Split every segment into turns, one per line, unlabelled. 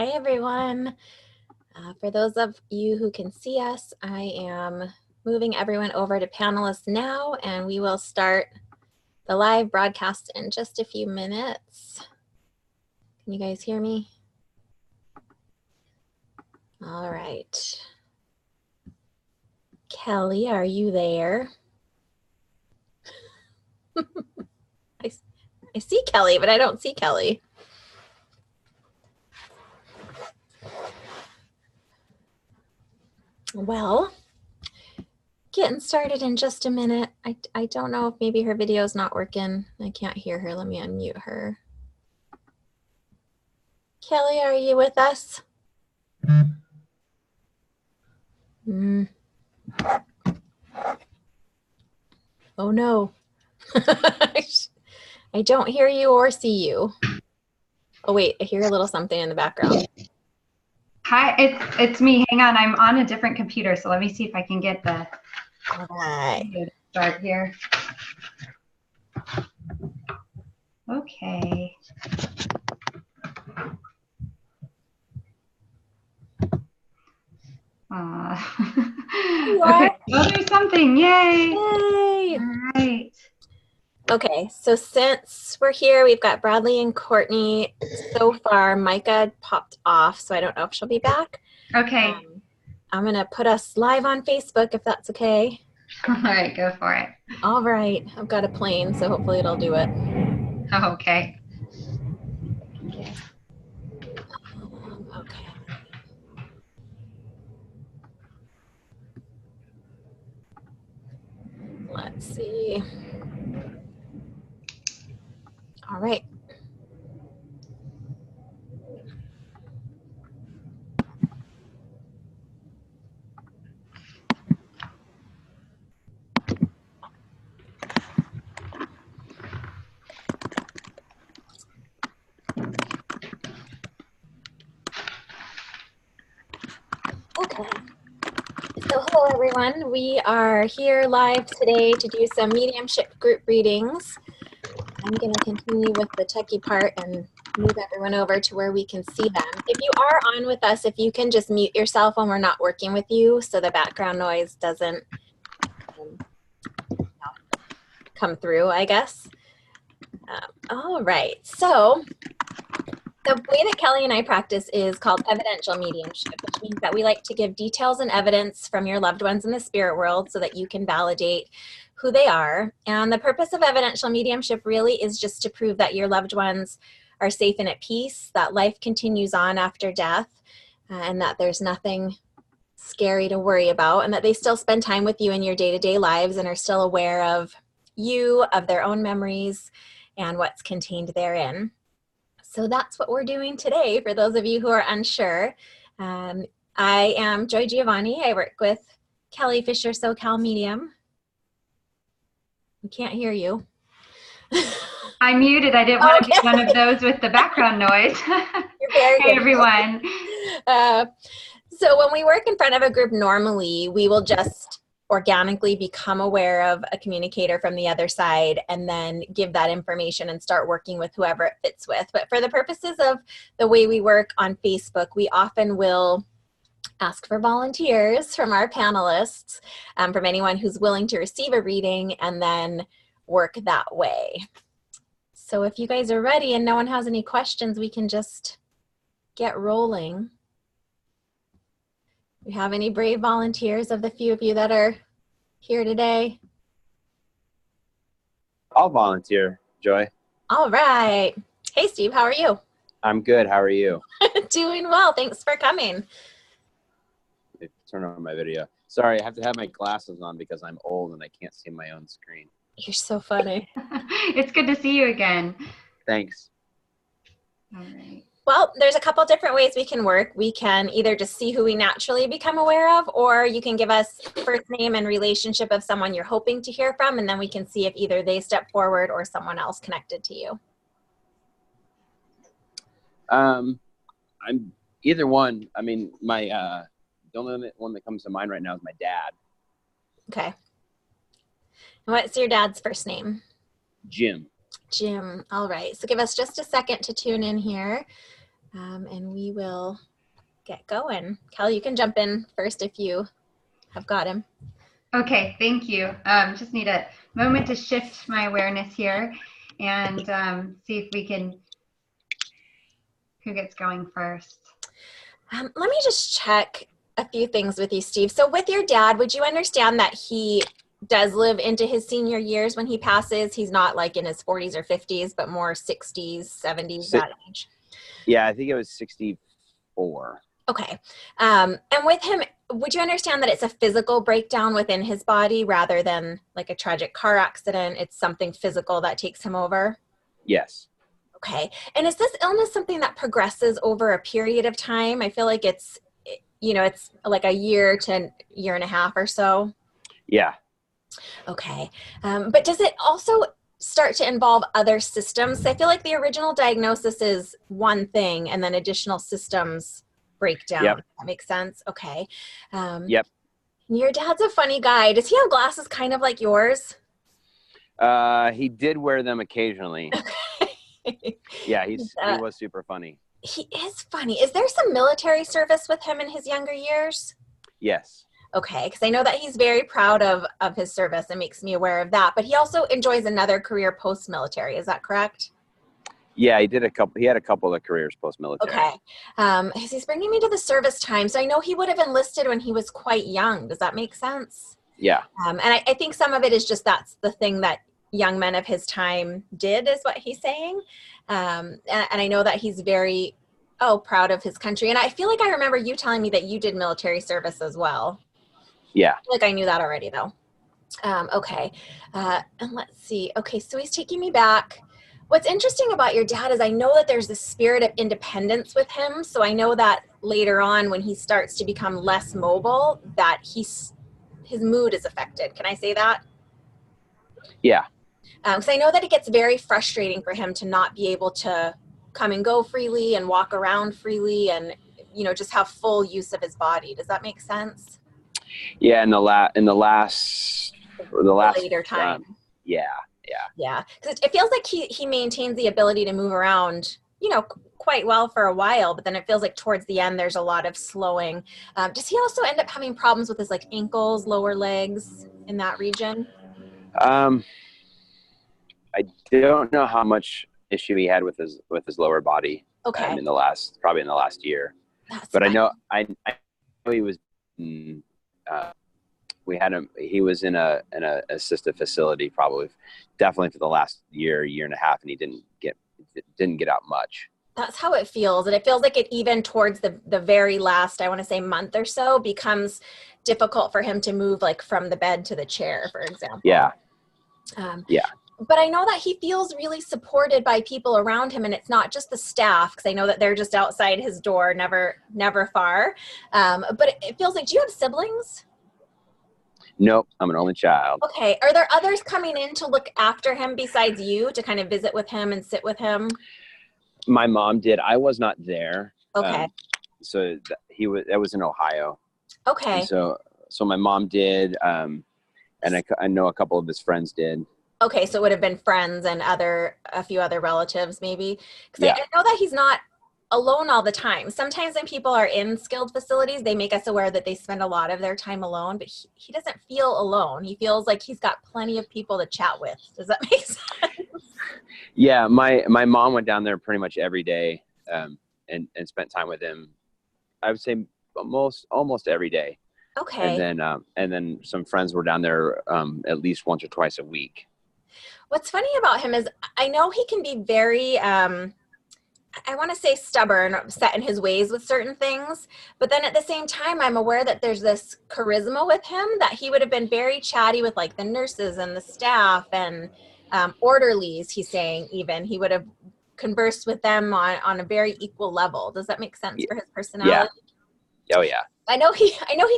Hi, everyone. For those of you who can see us, I am moving everyone over to panelists now, and we will start the live broadcast in just a few minutes. Can you guys hear me? All right. Kelly, are you there? I see Kelly, but I don't see Kelly. Well, getting started in just a minute. I don't know if maybe her video is not working. I can't hear her. Let me unmute her. Kelly, are you with us? Oh no. I don't hear you or see you. Oh wait, I hear a little something in the background.
Hi, it's me. Hang on, I'm on a different computer, so let me see if I can get the video to start here. Okay. Okay, well, there's something. Yay!
Yay!
All right.
Okay, so since we're here, we've got Bradley and Courtney. So far, Micah popped off, so I don't know if she'll be back.
Okay.
I'm gonna put us live on Facebook if that's okay.
All right, go for it.
All right, I've got a plane, so hopefully it'll do it.
Okay.
Okay. Let's see. All right. Okay. So hello everyone. We are here live today to do some mediumship group readings. I'm going to continue with the techie part and move everyone over to where we can see them. If you are on with us, if you can just mute yourself when we're not working with you so the background noise doesn't come through, I guess. All right, so the way that Kelly and I practice is called evidential mediumship, which means that we like to give details and evidence from your loved ones in the spirit world so that you can validate who they are. And the purpose of evidential mediumship really is just to prove that your loved ones are safe and at peace, that life continues on after death, and that there's nothing scary to worry about, and that they still spend time with you in your day-to-day lives and are still aware of you, of their own memories, and what's contained therein. So that's what we're doing today for those of you who are unsure. I am Giovanni. I work with Kelly Fisher, SoCal Medium. We can't hear you.
I muted. I didn't want to be one of those with the background noise.
You're very
Hey,
good.
everyone.
So when we work in front of a group normally, we will just organically become aware of a communicator from the other side and then give that information and start working with whoever it fits with. But for the purposes of the way we work on Facebook, we often will ask for volunteers from our panelists, from anyone who's willing to receive a reading, and then work that way. So if you guys are ready and no one has any questions, we can just get rolling. Do we have any brave volunteers of the few of you that are here today?
I'll volunteer, Joy.
All right. Hey, Steve, how are you?
I'm good. How are you?
Doing well. Thanks for coming.
Turn on my video. Sorry, I have to have my glasses on because I'm old and I can't see my own screen.
You're so funny.
It's good to see you again.
Thanks.
All right.
Well, there's a couple different ways we can work. We can either just see who we naturally become aware of, or you can give us first name and relationship of someone you're hoping to hear from, and then we can see if either they step forward or someone else connected to you.
I'm either one. I mean, my the only one that comes to mind right now is my dad.
Okay. And what's your dad's first name?
Jim.
Jim. All right. So give us just a second to tune in here. And we will get going. Kelly, you can jump in first if you have got him.
Okay, thank you. Just need a moment to shift my awareness here and see if we can, who gets going first?
Let me just check a few things with you, Steve. So with your dad, would you understand that he does live into his senior years when he passes? He's not like in his 40s or 50s, but more 60s, 70s, that age?
Yeah, I think it was 64.
Okay. And with him, would you understand that it's a physical breakdown within his body rather than like a tragic car accident? It's something physical that takes him over?
Yes.
Okay. And is this illness something that progresses over a period of time? I feel like it's, you know, it's like a year to year and a half or so.
Yeah.
Okay. But does it also start to involve other systems? I feel like the original diagnosis is one thing and then additional systems break down.
Yep.
That makes sense. Okay.
Yep.
Your dad's a funny guy. Does he have glasses kind of like yours?
He did wear them occasionally. Yeah, he was super funny.
He is funny. Is there some military service with him in his younger years?
Yes.
Okay, because I know that he's very proud of his service and makes me aware of that. But he also enjoys another career post-military. Is that correct?
Yeah, he had a couple of careers post-military.
Okay. He's bringing me to the service time. So I know he would have enlisted when he was quite young. Does that make sense?
Yeah.
And I think some of it is just that's the thing that young men of his time did, is what he's saying. And I know that he's very, proud of his country. And I feel like I remember you telling me that you did military service as well.
Yeah.
I feel like I knew that already, though. Okay. And let's see. Okay, so he's taking me back. What's interesting about your dad is I know that there's this spirit of independence with him. So I know that later on when he starts to become less mobile, that his mood is affected. Can I say that?
Yeah.
Because I know that it gets very frustrating for him to not be able to come and go freely and walk around freely and, you know, just have full use of his body. Does that make sense?
Yeah, in the last
later time.
Yeah.
Because it feels like he maintains the ability to move around, you know, quite well for a while, but then it feels like towards the end there's a lot of slowing. Does he also end up having problems with his like ankles, lower legs in that region?
I don't know how much issue he had with his lower body.
Okay.
Probably in the last year. But I know he was. We had him. He was in a assisted facility, definitely for the last year and a half, and he didn't get out much.
That's how it feels, and it feels like it even towards the very last, I want to say, month or so, becomes difficult for him to move, like from the bed to the chair, for example.
Yeah.
Yeah. But I know that he feels really supported by people around him, and it's not just the staff, because I know that they're just outside his door, never far. But it feels like, do you have siblings?
Nope, I'm an only child.
Okay. Are there others coming in to look after him besides you, to kind of visit with him and sit with him?
My mom did. I was not there.
Okay.
So that was in Ohio.
Okay.
And so my mom did, and I know a couple of his friends did.
Okay, so it would have been friends and a few other relatives maybe. Because
yeah.
I know that he's not alone all the time. Sometimes when people are in skilled facilities, they make us aware that they spend a lot of their time alone, but he doesn't feel alone. He feels like he's got plenty of people to chat with. Does that make sense?
Yeah, my mom went down there pretty much every day and spent time with him. I would say almost every day.
Okay.
And then some friends were down there at least once or twice a week.
What's funny about him is I know he can be very, I want to say stubborn, set in his ways with certain things. But then at the same time, I'm aware that there's this charisma with him that he would have been very chatty with like the nurses and the staff and orderlies, he's saying even. He would have conversed with them on a very equal level. Does that make sense for his personality?
Yeah. Oh, yeah.
I know he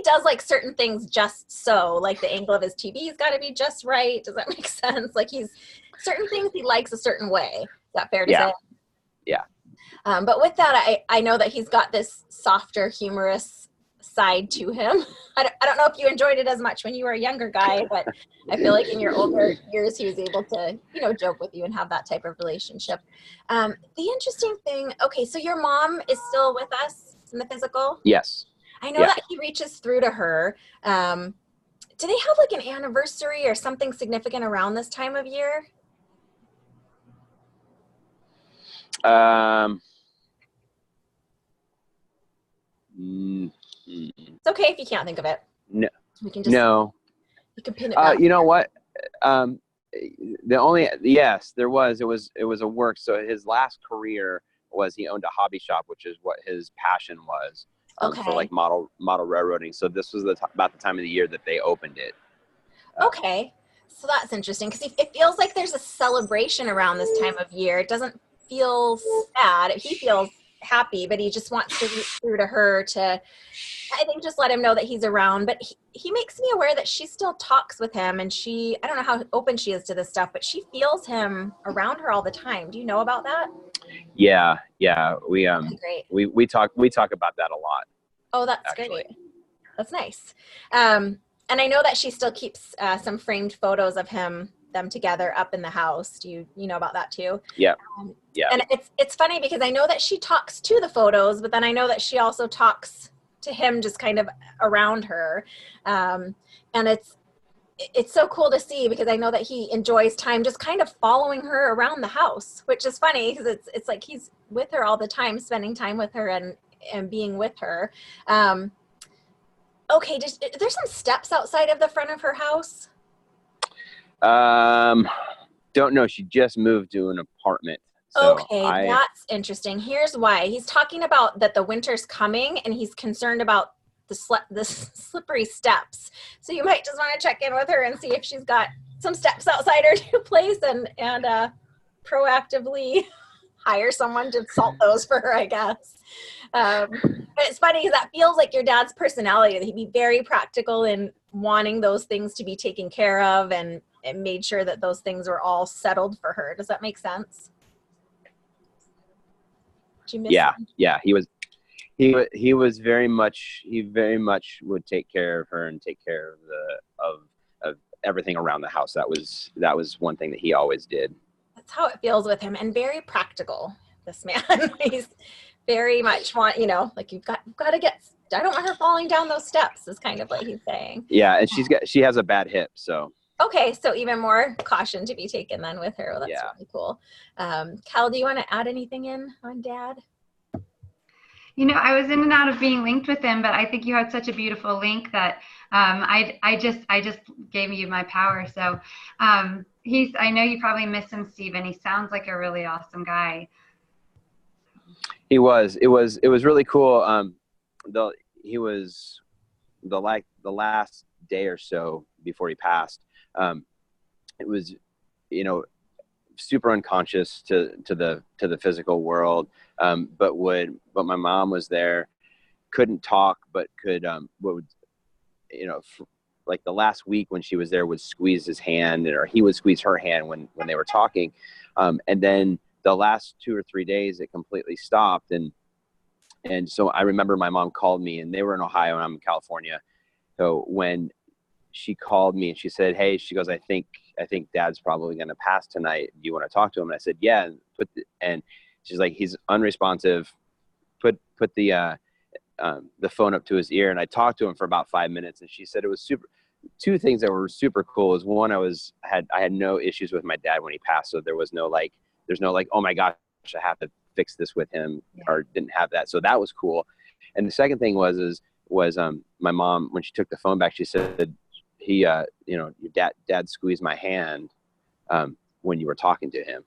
does like certain things just so, like the angle of his TV's got to be just right. Does that make sense? Like certain things he likes a certain way. Is that fair to say?
Yeah.
But with that, I know that he's got this softer, humorous side to him. I don't know if you enjoyed it as much when you were a younger guy, but I feel like in your older years, he was able to, joke with you and have that type of relationship. The interesting thing, okay, so your mom is still with us in the physical?
Yes.
I know that he reaches through to her. Do they have like an anniversary or something significant around this time of year? It's okay if you can't think of it.
No.
We can just you can pin it back.
You know what? Yes, there was. It was a work. So his last career was he owned a hobby shop, which is what his passion was, for like model railroading. So this was about the time of the year that they opened it.
Okay, so that's interesting because it feels like there's a celebration around this time of year. It doesn't feel sad. He feels happy, but he just wants to reach through to her to, I think, just let him know that he's around. But he makes me aware that she still talks with him, and I don't know how open she is to this stuff, but she feels him around her all the time. Do you know about that?
Yeah. We
great.
we talk about that a lot.
Oh, that's
actually.
great. That's nice. And I know that she still keeps some framed photos of them together up in the house. Do you know about that too?
Yeah.
And it's funny because I know that she talks to the photos, but then I know that she also talks to him just kind of around her. And it's so cool to see because I know that he enjoys time just kind of following her around the house, which is funny because it's like he's with her all the time, spending time with her and being with her. Okay, there's some steps outside of the front of her house?
Don't know. She just moved to an apartment. So
okay, that's interesting. Here's why. He's talking about that the winter's coming and he's concerned about the slippery steps. So you might just want to check in with her and see if she's got some steps outside her new place and proactively hire someone to salt those for her, I guess. But it's funny because that feels like your dad's personality, that he'd be very practical in wanting those things to be taken care of and made sure that those things were all settled for her. Does that make sense? Did you miss him?
Yeah. He was very much would take care of her and take care of everything around the house. That was one thing that he always did.
That's how it feels with him, and very practical, this man. He's very much like you've got to get, I don't want her falling down those steps is kind of what he's saying.
Yeah. And she has a bad hip. So.
Okay. So even more caution to be taken then with her. Well, that's really cool. Cal, do you want to add anything in on Dad?
I was in and out of being linked with him, but I think you had such a beautiful link that I just gave you my power. So I know you probably miss him, Stephen. He sounds like a really awesome guy.
He was. It was really cool. He was the last day or so before he passed. It was, super unconscious to the physical world. But my mom was there, couldn't talk, but could, like the last week when she was there, would squeeze his hand, or he would squeeze her hand when they were talking. And then the last 2 or 3 days, it completely stopped. And so I remember my mom called me, and they were in Ohio and I'm in California. So when she called me and she said, "Hey," she goes, I think Dad's probably going to pass tonight. Do you want to talk to him?" And I said, "Yeah." And she's like, "He's unresponsive. Put the phone up to his ear." And I talked to him for about 5 minutes, and she said it was two things that were super cool is one, I had no issues with my dad when he passed. So there's no like, oh my gosh, I have to fix this with him, or didn't have that. So that was cool. And the second thing was my mom, when she took the phone back, she said, your dad squeezed my hand when you were talking to him.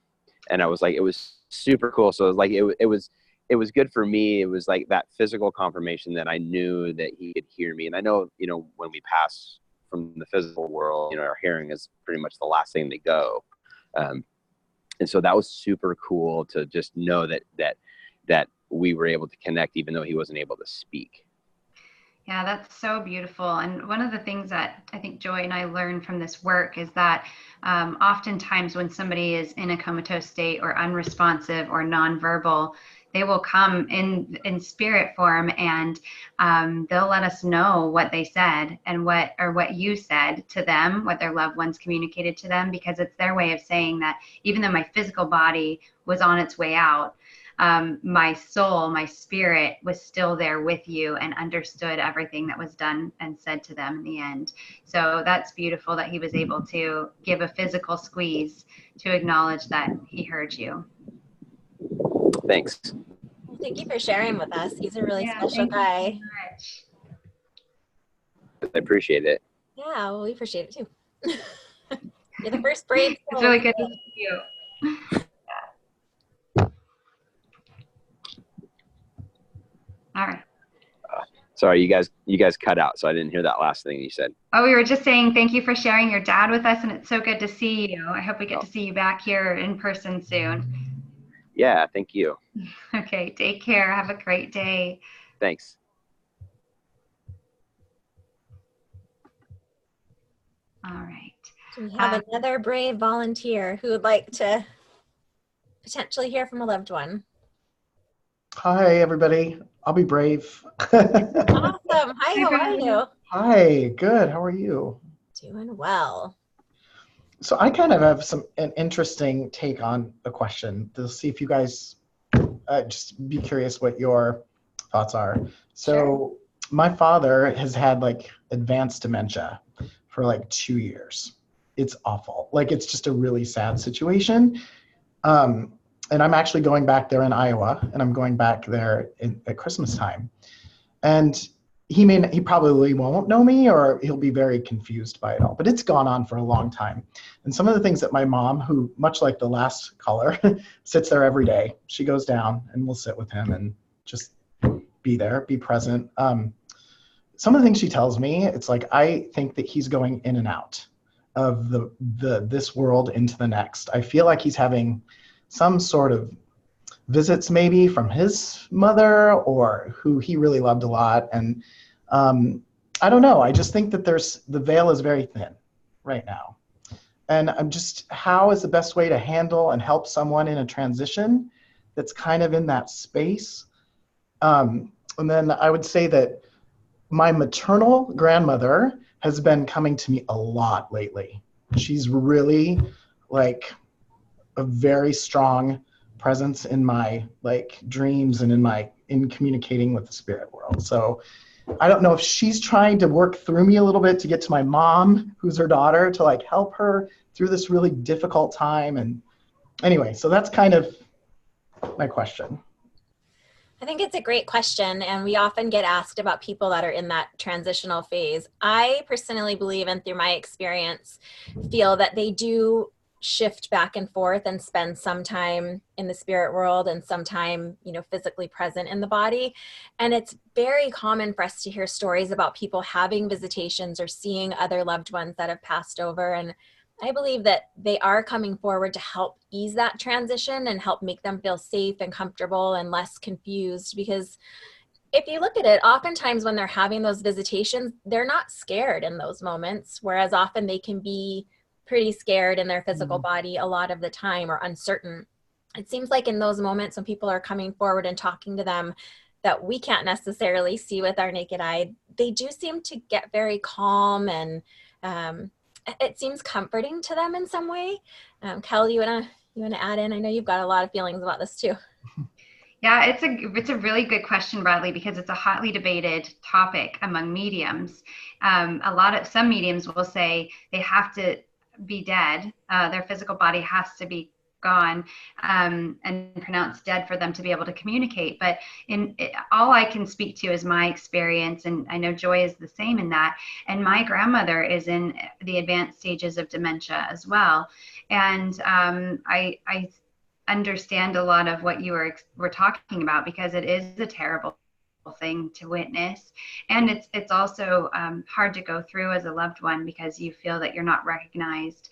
And I was like, it was super cool. So it was like, it was good for me. It was like that physical confirmation that I knew that he could hear me. And I know, when we pass from the physical world, our hearing is pretty much the last thing to go. And so that was super cool to just know that we were able to connect, even though he wasn't able to speak.
Yeah, that's so beautiful. And one of the things that I think Joy and I learned from this work is that oftentimes when somebody is in a comatose state or unresponsive or nonverbal, they will come in spirit form, and they'll let us know what they said and what you said to them, what their loved ones communicated to them, because it's their way of saying that even though my physical body was on its way out, my soul, my spirit was still there with you and understood everything that was done and said to them in the end. So that's beautiful that he was able to give a physical squeeze to acknowledge that he heard you.
Thanks.
Well, thank you for sharing with us. He's a really
Yeah,
special
thank you
guy.
so much.
I appreciate it.
Yeah, well, we appreciate it too. You're the first brave
It's
soul.
really good to see you. All right.
Sorry, you guys cut out, so I didn't hear that last thing you said.
Oh, we were just saying thank you for sharing your dad with us, and it's so good to see you. I hope we get to see you back here in person soon.
Yeah, thank you.
Okay, take care. Have a great day.
Thanks.
All right.
Do we have another brave volunteer who would like to potentially hear from a loved one?
Hi, everybody. I'll be brave.
Awesome. Hi, how are you?
Hi, good. How are you?
Doing well.
So I kind of have an interesting take on the question to see if you guys just be curious what your thoughts are. So
Sure.
my father has had like advanced dementia for like 2 years. It's awful. Like it's just a really sad situation. And I'm actually going back there in Iowa, and I'm going back there at Christmas time. And he probably won't know me, or he'll be very confused by it all. But it's gone on for a long time. And some of the things that my mom, who much like the last caller, sits there every day. She goes down and will sit with him and just be there, be present. Some of the things she tells me, it's like I think that he's going in and out of this world into the next. I feel like he's having some sort of visits maybe from his mother or who he really loved a lot. And I don't know. I just think that the veil is very thin right now. And I'm just, how is the best way to handle and help someone in a transition that's kind of in that space? And then I would say that my maternal grandmother has been coming to me a lot lately. She's really like a very strong presence in my like dreams and in communicating with the spirit world. So I don't know if she's trying to work through me a little bit to get to my mom, who's her daughter, to like help her through this really difficult time. And anyway, so that's kind of my question.
I think it's a great question, and we often get asked about people that are in that transitional phase. I personally believe, and through my experience, feel that they do shift back and forth and spend some time in the spirit world and some time, physically present in the body. And it's very common for us to hear stories about people having visitations or seeing other loved ones that have passed over. And I believe that they are coming forward to help ease that transition and help make them feel safe and comfortable and less confused. Because if you look at it, oftentimes when they're having those visitations, they're not scared in those moments, whereas often they can be pretty scared in their physical body a lot of the time, or uncertain. It seems like in those moments when people are coming forward and talking to them that we can't necessarily see with our naked eye, they do seem to get very calm, and it seems comforting to them in some way. Kel, you wanna add in? I know you've got a lot of feelings about this too.
Yeah, it's a really good question, Bradley, because it's a hotly debated topic among mediums. Some mediums will say they have to be dead. Their physical body has to be gone and pronounced dead for them to be able to communicate. But all I can speak to is my experience, and I know Joy is the same in that. And my grandmother is in the advanced stages of dementia as well. And I understand a lot of what you were talking about, because it is a terrible thing to witness, and it's also hard to go through as a loved one because you feel that you're not recognized.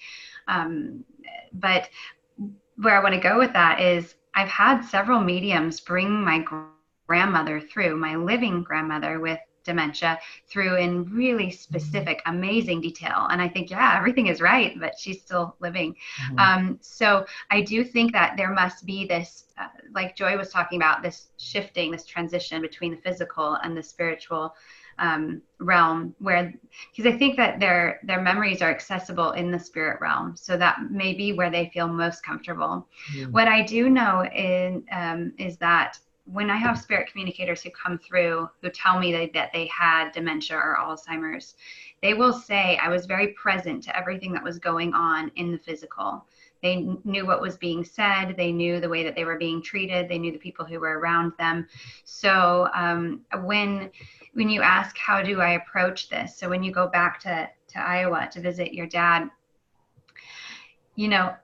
But where I want to go with that is I've had several mediums bring my grandmother through, my living grandmother, with dementia through in really specific, amazing detail. And I think, yeah, everything is right, but she's still living. So I do think that there must be this, like Joy was talking about, this shifting, this transition between the physical and the spiritual realm, where, because I think that their memories are accessible in the spirit realm, so that may be where they feel most comfortable. What I do know is that when I have spirit communicators who come through who tell me that they had dementia or Alzheimer's, they will say, I was very present to everything that was going on in the physical. They knew what was being said. They knew the way that they were being treated. They knew the people who were around them. So when you ask, how do I approach this? So when you go back to Iowa to visit your dad, you know,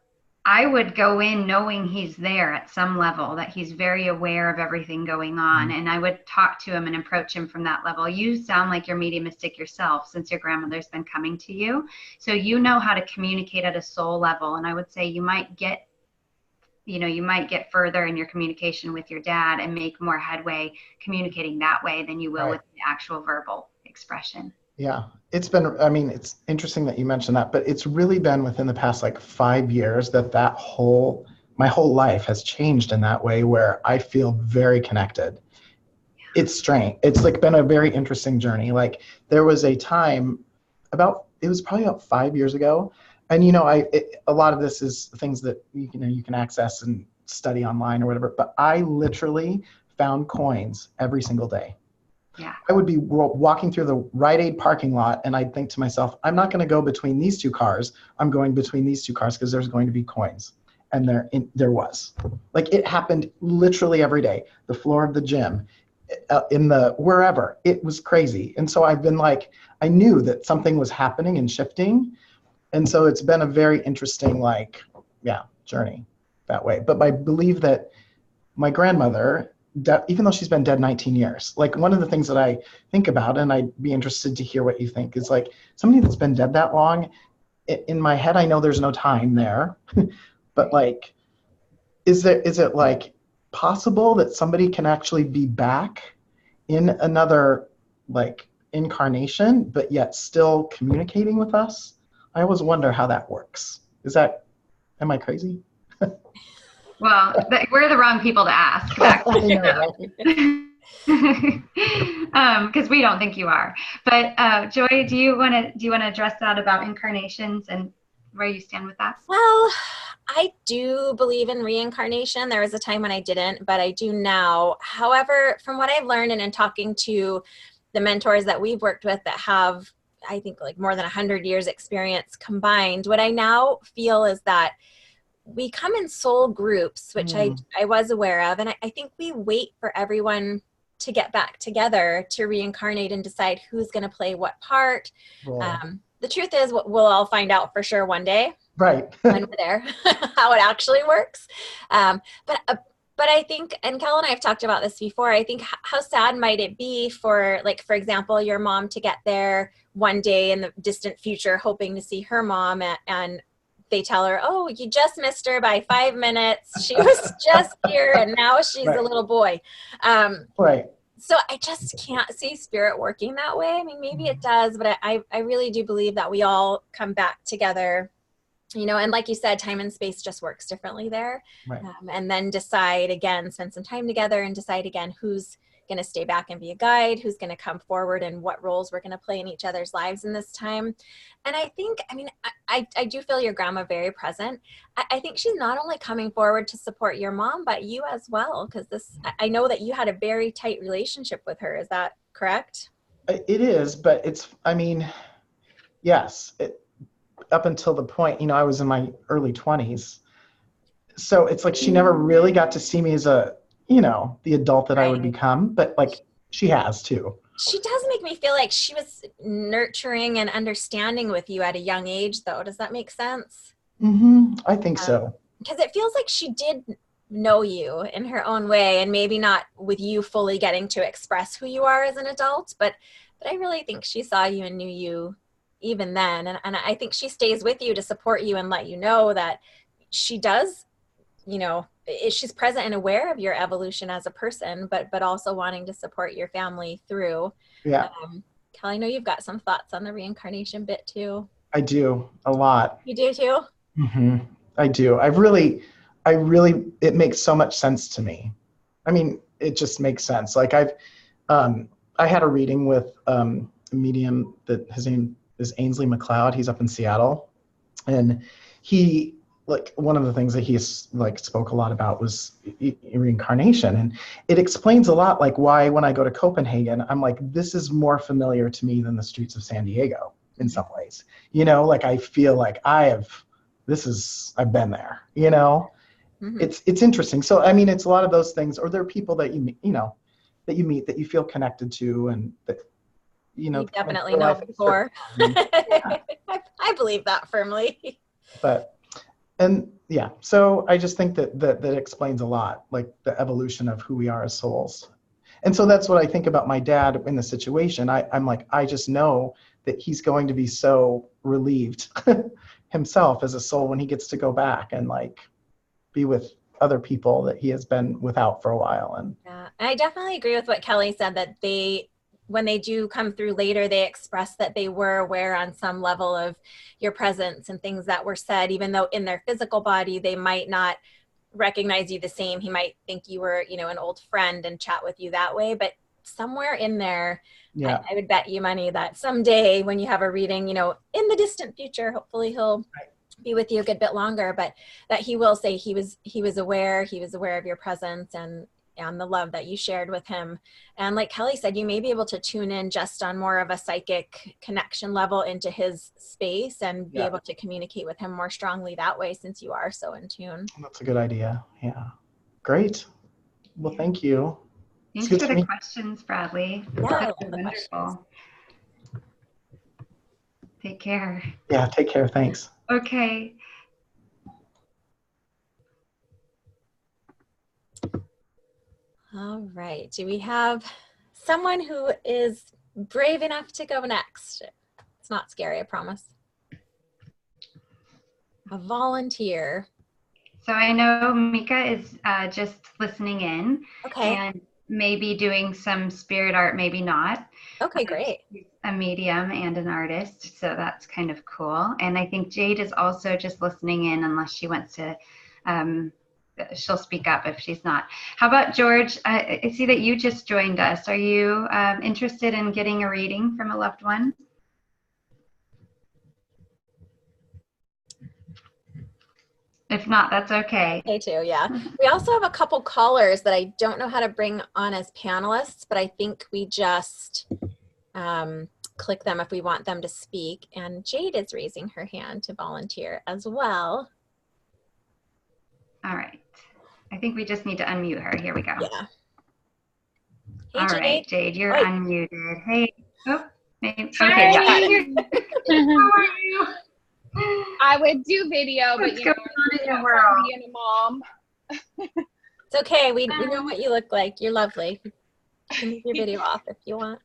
I would go in knowing he's there at some level, that he's very aware of everything going on. And I would talk to him and approach him from that level. You sound like you're mediumistic yourself, since your grandmother's been coming to you. So you know how to communicate at a soul level. And I would say you might get further in your communication with your dad and make more headway communicating that way than you will with the actual verbal expression.
Yeah, it's been, I mean, it's interesting that you mentioned that, but it's really been within the past like 5 years that my whole life has changed in that way, where I feel very connected. It's strange. It's like been a very interesting journey. Like there was a time it was probably about 5 years ago. And, you know, a lot of this is things that, you can access and study online or whatever, but I literally found coins every single day.
Yeah.
I would be walking through the Rite Aid parking lot, and I'd think to myself, I'm not going to go between these two cars. I'm going between these two cars because there's going to be coins. And there was. Like, it happened literally every day. The floor of the gym, wherever. It was crazy. And so I've been like, I knew that something was happening and shifting. And so it's been a very interesting, journey that way. But I believe that my grandmother, even though she's been dead 19 years, like one of the things that I think about, and I'd be interested to hear what you think, is like somebody that's been dead that long, in my head, I know there's no time there, but like, is it like possible that somebody can actually be back in another like incarnation, but yet still communicating with us? I always wonder how that works. Am I crazy?
Well, we're the wrong people to ask. Because we don't think you are. But Joy, do you want to address that about incarnations and where you stand with that?
Well, I do believe in reincarnation. There was a time when I didn't, but I do now. However, from what I've learned and in talking to the mentors that we've worked with that have, I think, like more than 100 years experience combined, what I now feel is that we come in soul groups, which I was aware of. And I think we wait for everyone to get back together to reincarnate and decide who's going to play what part.
Right.
The truth is, we'll all find out for sure one day.
Right.
When we're there, how it actually works. But I think, and Cal and I have talked about this before, I think how sad might it be for, like, for example, your mom to get there one day in the distant future, hoping to see her mom, and they tell her, oh, you just missed her by 5 minutes. She was just here and now she's a little boy.
Right.
So I just can't see spirit working that way. I mean, maybe it does, but I really do believe that we all come back together, you know, and like you said, time and space just works differently there.
Right.
And then decide again, spend some time together and decide again who's going to stay back and be a guide, who's going to come forward, and what roles we're going to play in each other's lives in this time. And I think, I mean, I do feel your grandma very present. I think she's not only coming forward to support your mom, but you as well, because I know that you had a very tight relationship with her. Is that correct?
It is, but yes, up until the point, you know, I was in my early 20s. So it's like she never really got to see me as the adult that I would become, but like she has too.
She does make me feel like she was nurturing and understanding with you at a young age, though. Does that make sense?
Mm-hmm. I think so.
Because it feels like she did know you in her own way, and maybe not with you fully getting to express who you are as an adult, but I really think she saw you and knew you even then. And I think she stays with you to support you and let you know that she does, you know, she's present and aware of your evolution as a person, but also wanting to support your family through.
Yeah.
Kelly, I know you've got some thoughts on the reincarnation bit too.
I do, a lot.
You do too?
I do. I really, it makes so much sense to me. I mean, it just makes sense. Like I had a reading with a medium that his name is Ainsley McLeod. He's up in Seattle, and he, like, one of the things that he spoke a lot about was reincarnation, and it explains a lot, like, why when I go to Copenhagen, I'm like, this is more familiar to me than the streets of San Diego in some ways. You know, like, I feel like I've been there. You know, it's interesting. So I mean, it's a lot of those things. Or there are people that you meet that you feel connected to, and that you
definitely know before. I believe that firmly.
So I just think that explains a lot, like the evolution of who we are as souls. And so that's what I think about my dad in the situation. I'm like, I just know that he's going to be so relieved himself as a soul when he gets to go back and like be with other people that he has been without for a while. And
yeah, I definitely agree with what Kelly said, that when they do come through later, they express that they were aware on some level of your presence and things that were said, even though in their physical body, they might not recognize you the same. He might think you were, an old friend and chat with you that way. But somewhere in there,
yeah,
I would bet you money that someday when you have a reading, in the distant future, hopefully he'll be with you a good bit longer, but that he will say he was aware of your presence and the love that you shared with him. And like Kelly said, you may be able to tune in just on more of a psychic connection level into his space and be able to communicate with him more strongly that way, since you are so in tune.
That's a good idea. Yeah. Great. Well, thank you.
Thanks for the questions, Bradley.
Yeah,
wonderful. Take care.
Yeah, take care. Thanks.
Okay.
All right. Do we have someone who is brave enough to go next? It's not scary, I promise. A volunteer.
So I know Mika is just listening in.
Okay.
And maybe doing some spirit art, maybe not.
Okay, great.
She's a medium and an artist, so that's kind of cool. And I think Jade is also just listening in, unless she wants to, she'll speak up if she's not. How about George? I see that you just joined us. Are you interested in getting a reading from a loved one? If not, that's okay.
Okay too, yeah. We also have a couple callers that I don't know how to bring on as panelists, but I think we just click them if we want them to speak. And Jade is raising her hand to volunteer as well.
All right. I think we just need to unmute her. Here we go.
Yeah. Hey,
All
Jade.
right, Jade, you're unmuted. Hey. Oh, maybe.
Hi.
Okay. How are you?
I would do video, but
What's going on in your world?
Being a mom.
It's okay. We know what you look like. You're lovely. You can move your video off if you want.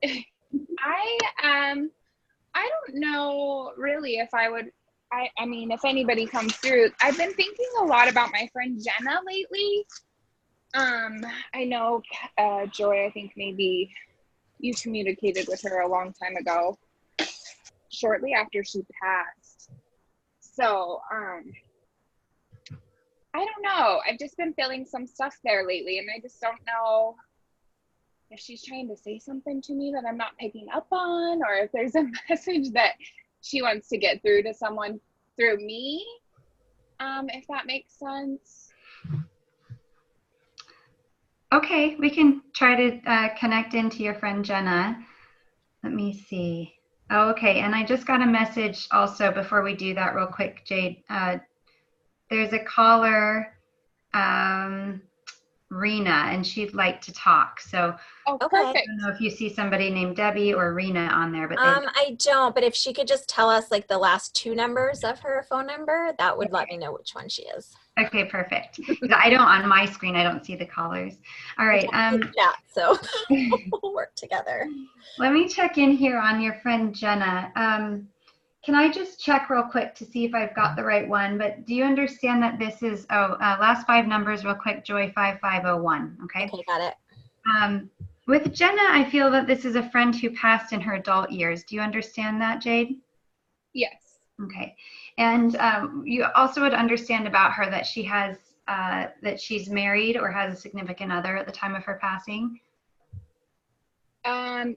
I don't know really if I would. I mean, if anybody comes through, I've been thinking a lot about my friend Jenna lately. I know, Joy, I think maybe you communicated with her a long time ago, shortly after she passed. So, I don't know. I've just been feeling some stuff there lately, and I just don't know if she's trying to say something to me that I'm not picking up on, or if there's a message that she wants to get through to someone through me, if that makes sense.
Okay, we can try to connect into your friend Jenna. Let me see. Oh, okay, and I just got a message also before we do that real quick, Jade. There's a caller, Rena, and she'd like to talk. So
Perfect.
I don't know if you see somebody named Debbie or Rena on there, but
I don't, but if she could just tell us like the last two numbers of her phone number, that would let me know which one she is.
Okay, perfect. I don't, on my screen, I don't see the callers. All right.
Yeah, so we'll work together.
Let me check in here on your friend Jenna. Can I just check real quick to see if I've got the right one? But do you understand that this is, last 5 numbers real quick, Joy 5501, okay?
Okay, got it.
With Jenna, I feel that this is a friend who passed in her adult years. Do you understand that, Jade?
Yes.
Okay. And you also would understand about her that she has, that she's married or has a significant other at the time of her passing?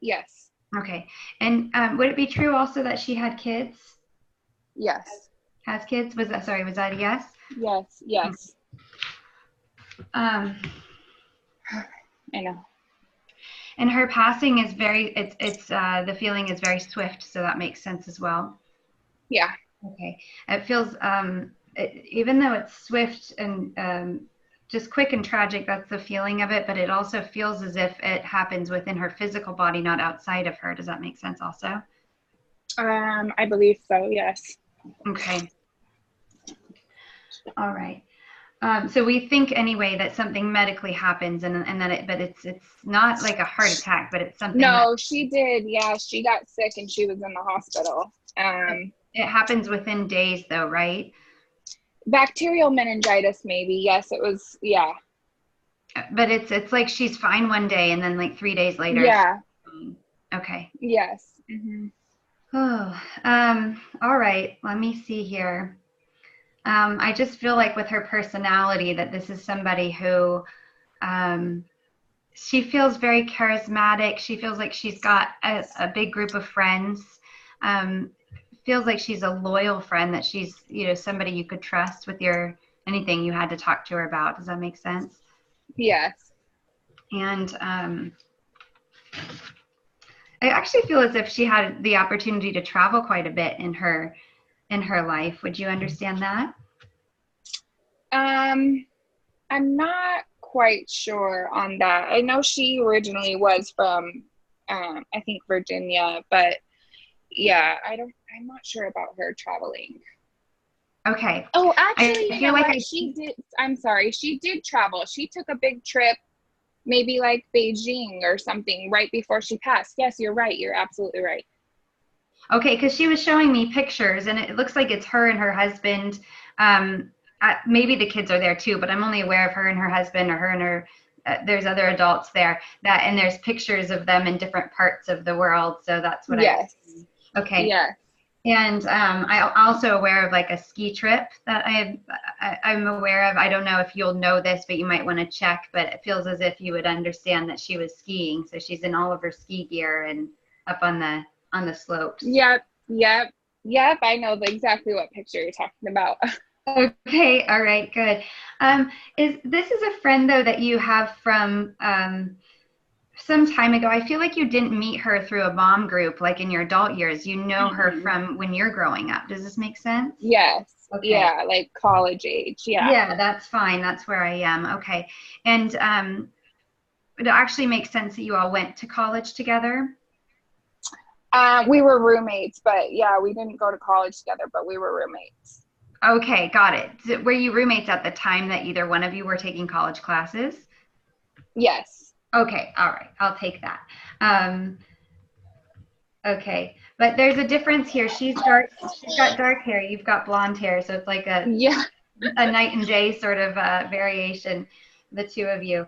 Yes.
Okay. And would it be true also that she had kids?
Yes.
Has kids? Was that a yes?
Yes. Yes.
I
know.
And her passing is very, the feeling is very swift, so that makes sense as well.
Yeah.
Okay. It feels, even though it's swift and just quick and tragic, that's the feeling of it, but it also feels as if it happens within her physical body, not outside of her. Does that make sense also?
I believe so, yes.
Okay. All right. So we think anyway that something medically happens and that but it's not like a heart attack, but it's something.
No, she did. Yeah, she got sick and she was in the hospital.
It happens within days though, right?
Bacterial meningitis, maybe. Yes, it was. Yeah.
But it's like she's fine one day and then like 3 days later.
Yeah.
Okay.
Yes. Mm-hmm.
Oh, all right. Let me see here. I just feel like with her personality that this is somebody who, she feels very charismatic. She feels like she's got a big group of friends. Feels like she's a loyal friend, that she's, somebody you could trust with anything you had to talk to her about. Does that make sense?
Yes.
And I actually feel as if she had the opportunity to travel quite a bit in her life. Would you understand that?
I'm not quite sure on that. I know she originally was from, I think Virginia, but yeah, I'm not sure about her traveling.
Okay.
Oh, actually,
I feel like
she did. I'm sorry. She did travel. She took a big trip, maybe like Beijing or something right before she passed. Yes, you're right. You're absolutely right.
Okay, because she was showing me pictures and it looks like it's her and her husband. Maybe the kids are there too, but I'm only aware of her and her husband, or her and her, there's other adults there, and there's pictures of them in different parts of the world. So that's what
yes.
Okay.
Yes.
And I'm also aware of like a ski trip that I'm aware of. I don't know if you'll know this, but you might want to check, but it feels as if you would understand that she was skiing. So she's in all of her ski gear and up on the slopes.
Yep. I know exactly what picture you're talking about.
Okay. All right. Good. This is a friend though that you have from some time ago. I feel like you didn't meet her through a mom group like in your adult years. You know her from when you're growing up. Does this make sense?
Yes.
Okay.
Yeah, like college age. Yeah.
Yeah, that's fine. That's where I am. Okay. And it actually makes sense that you all went to college together.
We were roommates, but yeah, we didn't go to college together, but we were roommates.
Okay, got it. Were you roommates at the time that either one of you were taking college classes?
Yes.
Okay, all right. I'll take that. Okay, but there's a difference here. She's got dark hair. You've got blonde hair, so it's like a night and day sort of variation, the two of you.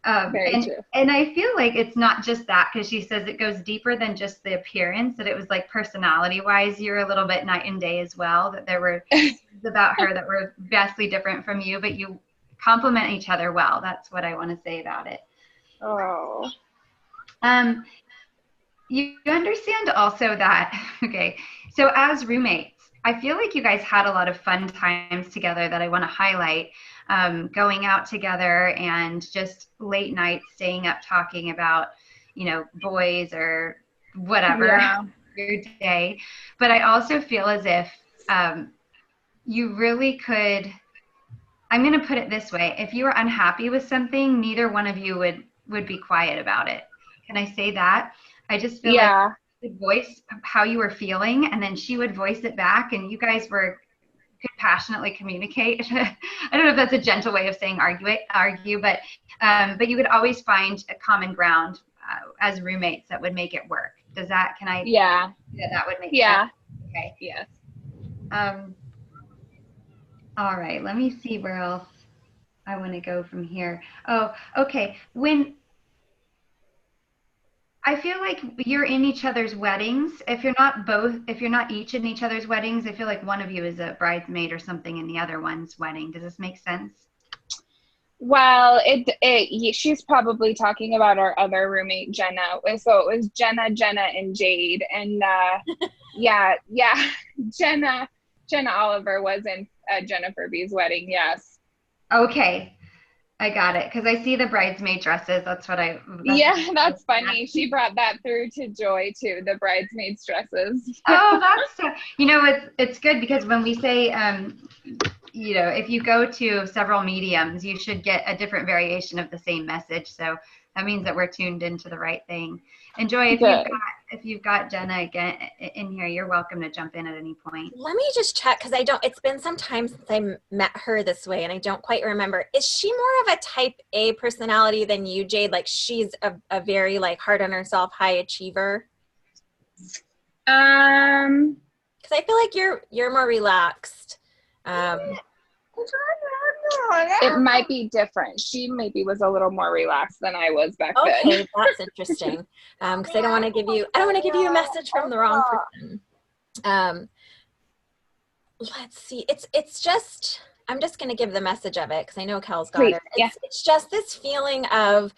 Very true.
And I feel like it's not just that, because she says it goes deeper than just the appearance, that it was like personality wise, you're a little bit night and day as well, that there were things about her that were vastly different from you, but you complement each other well. That's what I want to say about it.
Oh.
You understand also that, okay, so as roommates, I feel like you guys had a lot of fun times together that I want to highlight, going out together and just late nights staying up talking about, boys or whatever your day. But I also feel as if you really could, I'm going to put it this way, if you were unhappy with something, neither one of you would be quiet about it. Can I say that? I just feel like you could voice how you were feeling, and then she would voice it back, and you guys could passionately communicate. I don't know if that's a gentle way of saying argue, but you could always find a common ground as roommates that would make it work. Does that? Can I?
Yeah.
That would make
sense.
Okay.
Yes.
All right, let me see where else I want to go from here. Oh, okay. When I feel like you're in each other's weddings, if you're not each in each other's weddings, I feel like one of you is a bridesmaid or something in the other one's wedding. Does this make sense?
Well, she's probably talking about our other roommate, Jenna. So it was Jenna, and Jade. And yeah, Jenna Oliver was in Jennifer B's wedding. Yes.
Okay, I got it. Because I see the bridesmaid dresses. That's
that's funny. She brought that through to Joy too, the bridesmaids dresses.
Oh, it's good because when we say, if you go to several mediums, you should get a different variation of the same message. So that means that we're tuned into the right thing. And Joy, if you've got Jenna again in here, you're welcome to jump in at any point.
Let me just check, because it's been some time since I met her this way and I don't quite remember. Is she more of a type A personality than you, Jade? Like she's a very like hard on herself, high achiever? Because I feel like you're more relaxed.
It might be different. She maybe was a little more relaxed than I was back then.
Okay, that's interesting. Because I don't want to give you a message from the wrong person. Let's see. It's just, I'm just going to give the message of it because I know Kel's got it. It's just this feeling of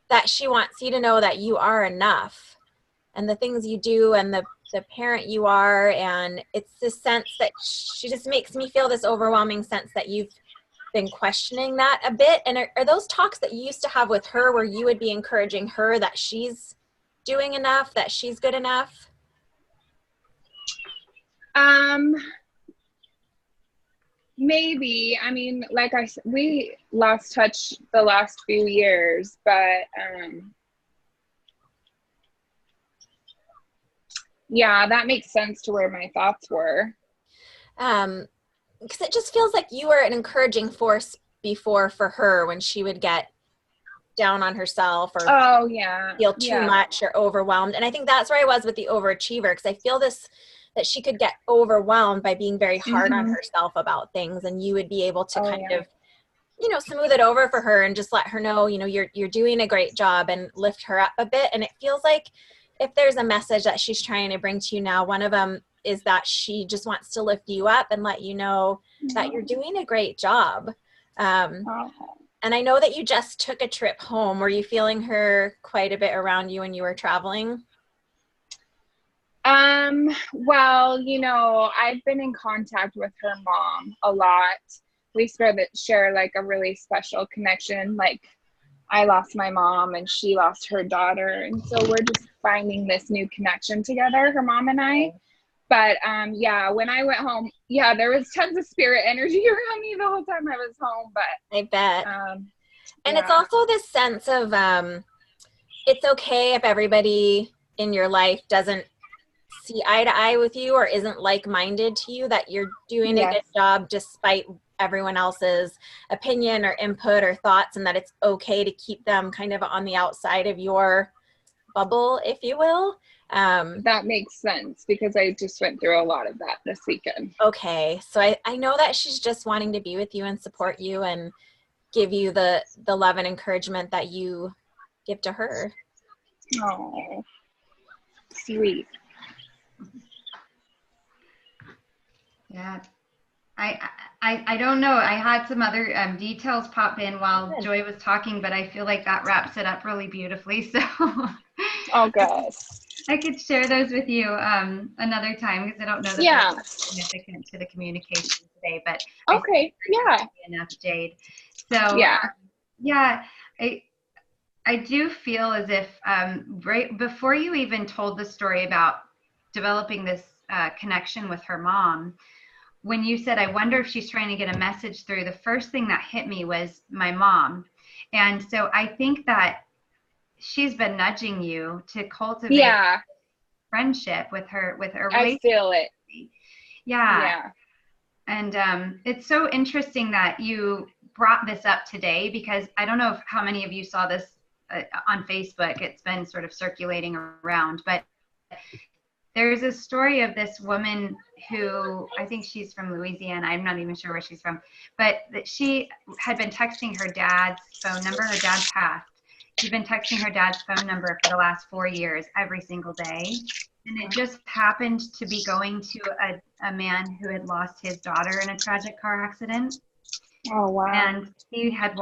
that she wants you to know that you are enough, and the things you do, and the parent you are, and it's this sense that she just makes me feel this overwhelming sense that you've been questioning that a bit. And are those talks that you used to have with her where you would be encouraging her that she's doing enough, that she's good enough?
Maybe. I mean, like I said, we lost touch the last few years, but yeah, that makes sense to where my thoughts were.
Because it just feels like you were an encouraging force before for her when she would get down on herself or feel too much or overwhelmed. And I think that's where I was with the overachiever, because I feel that she could get overwhelmed by being very hard on herself about things, and you would be able to kind of, smooth it over for her and just let her know, you're doing a great job and lift her up a bit. And it feels like if there's a message that she's trying to bring to you now, one of them is that she just wants to lift you up and let you know that you're doing a great job. And I know that you just took a trip home. Were you feeling her quite a bit around you when you were traveling?
Well, I've been in contact with her mom a lot. We share like a really special connection. Like I lost my mom and she lost her daughter. And so we're just finding this new connection together, her mom and I. But when I went home, there was tons of spirit energy around me the whole time I was home. But
I bet. And it's also this sense of it's okay if everybody in your life doesn't see eye to eye with you or isn't like-minded to you, that you're doing a good job despite everyone else's opinion or input or thoughts, and that it's okay to keep them kind of on the outside of your bubble, if you will.
That makes sense because I just went through a lot of that this weekend.
Okay. So I know that she's just wanting to be with you and support you and give you the love and encouragement that you give to her.
Oh, sweet.
Yeah. I don't know. I had some other details pop in while Joy was talking, but I feel like that wraps it up really beautifully. So
oh, good.
I could share those with you another time because I don't know that they're significant to the communication today. But
okay,
enough, Jade. So I do feel as if right before you even told the story about developing this connection with her mom, when you said, I wonder if she's trying to get a message through, the first thing that hit me was my mom. And so I think that she's been nudging you to cultivate friendship with her relationship.
I feel it.
Yeah. And it's so interesting that you brought this up today, because I don't know how many of you saw this on Facebook. It's been sort of circulating around, but there's a story of this woman who, I think she's from Louisiana. I'm not even sure where she's from, but that she had been texting her dad's phone number. Her dad passed. She'd been texting her dad's phone number for the last 4 years, every single day. And it just happened to be going to a man who had lost his daughter in a tragic car accident.
Oh, wow.
And he had